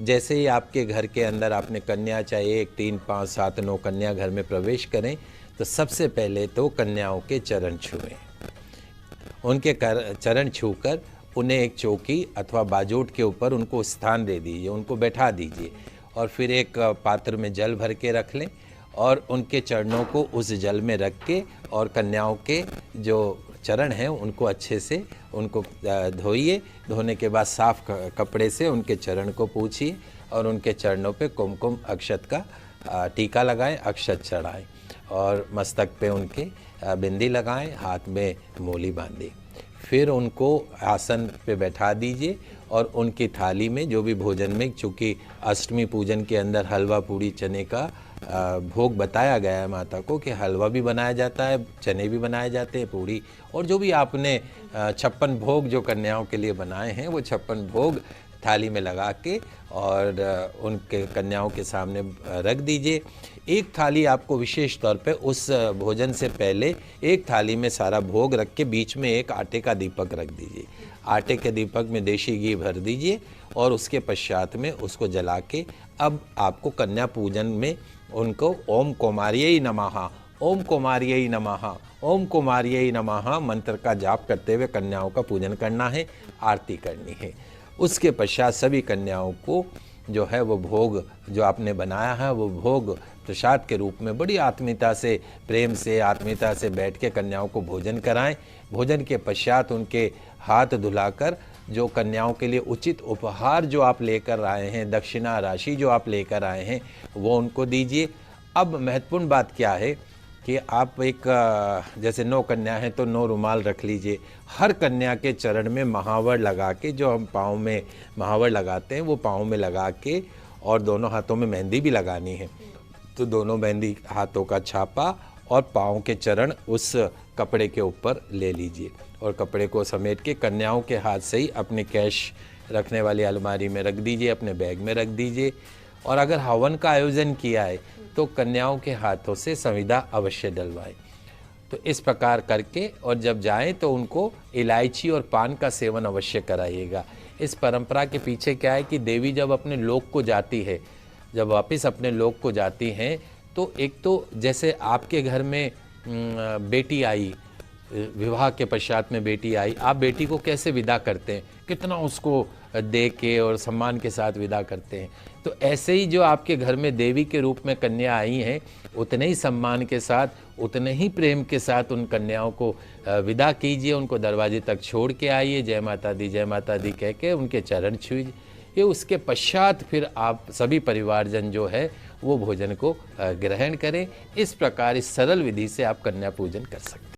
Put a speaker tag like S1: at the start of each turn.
S1: जैसे ही आपके घर के अंदर आपने कन्या, चाहे 1, 3, 5, 7, 9 कन्या घर में प्रवेश करें, तो सबसे पहले तो कन्याओं के चरण छुएं। उनके चरण छूकर उन्हें एक चौकी अथवा बाजोट के ऊपर उनको स्थान दे दीजिए, उनको बैठा दीजिए और फिर एक पात्र में जल भर के रख लें और उनके चरणों को उस जल में रख के और कन्याओं के जो चरण हैं उनको अच्छे से उनको धोइए। धोने के बाद साफ कपड़े से उनके चरण को पोंछिए और उनके चरणों पे कुमकुम अक्षत का टीका लगाएं, अक्षत चढ़ाएं और मस्तक पे उनके बिंदी लगाएं, हाथ में मोली बांधें। फिर उनको आसन पे बैठा दीजिए और उनकी थाली में जो भी भोजन में, चूँकि अष्टमी पूजन के अंदर हलवा पूड़ी चने का भोग बताया गया है माता को कि हलवा भी बनाया जाता है, चने भी बनाए जाते हैं, पूड़ी और जो भी आपने 56 भोग जो कन्याओं के लिए बनाए हैं वो 56 भोग थाली में लगा के और उनके कन्याओं के सामने रख दीजिए। एक थाली आपको विशेष तौर पे उस भोजन से पहले एक थाली में सारा भोग रख के बीच में एक आटे का दीपक रख दीजिए। आटे के दीपक में देशी घी भर दीजिए और उसके पश्चात में उसको जला के अब आपको कन्या पूजन में उनको ओम कौमार्यै नमः, ओम कौमार्यै नमः, ओम कौमार्यै नमः मंत्र का जाप करते हुए कन्याओं का पूजन करना है, आरती करनी है। उसके पश्चात सभी कन्याओं को जो है वो भोग जो आपने बनाया है वो भोग प्रसाद के रूप में बड़ी आत्मीयता से, प्रेम से, आत्मीयता से बैठ के कन्याओं को भोजन कराएं। भोजन के पश्चात उनके हाथ धुलाकर जो कन्याओं के लिए उचित उपहार जो आप लेकर आए हैं, दक्षिणा राशि जो आप लेकर आए हैं वो उनको दीजिए। अब महत्वपूर्ण बात क्या है कि आप एक जैसे 9 कन्या हैं तो 9 रुमाल रख लीजिए। हर कन्या के चरण में महावर लगा के, जो हम पाँव में महावर लगाते हैं वो पाँव में लगा के और दोनों हाथों में मेहंदी भी लगानी है, तो दोनों मेहंदी हाथों का छापा और पाँव के चरण उस कपड़े के ऊपर ले लीजिए और कपड़े को समेट के कन्याओं के हाथ से ही अपने कैश रखने वाली अलमारी में रख दीजिए, अपने बैग में रख दीजिए। और अगर हवन का आयोजन किया है तो कन्याओं के हाथों से संविदा अवश्य डलवाएं। तो इस प्रकार करके और जब जाएं तो उनको इलायची और पान का सेवन अवश्य कराइएगा। इस परंपरा के पीछे क्या है कि देवी जब अपने लोक को जाती है, जब वापस अपने लोक को जाती हैं तो एक तो जैसे आपके घर में बेटी आई, विवाह के पश्चात में बेटी आई, आप बेटी को कैसे विदा करते हैं, कितना उसको दे के और सम्मान के साथ विदा करते हैं, तो ऐसे ही जो आपके घर में देवी के रूप में कन्या आई हैं उतने ही सम्मान के साथ, उतने ही प्रेम के साथ उन कन्याओं को विदा कीजिए, उनको दरवाजे तक छोड़ के आइए, जय माता दी कह के उनके चरण छूइए। ये उसके पश्चात फिर आप सभी परिवारजन जो है वो भोजन को ग्रहण करें। इस प्रकार इस सरल विधि से आप कन्या पूजन कर सकते हैं।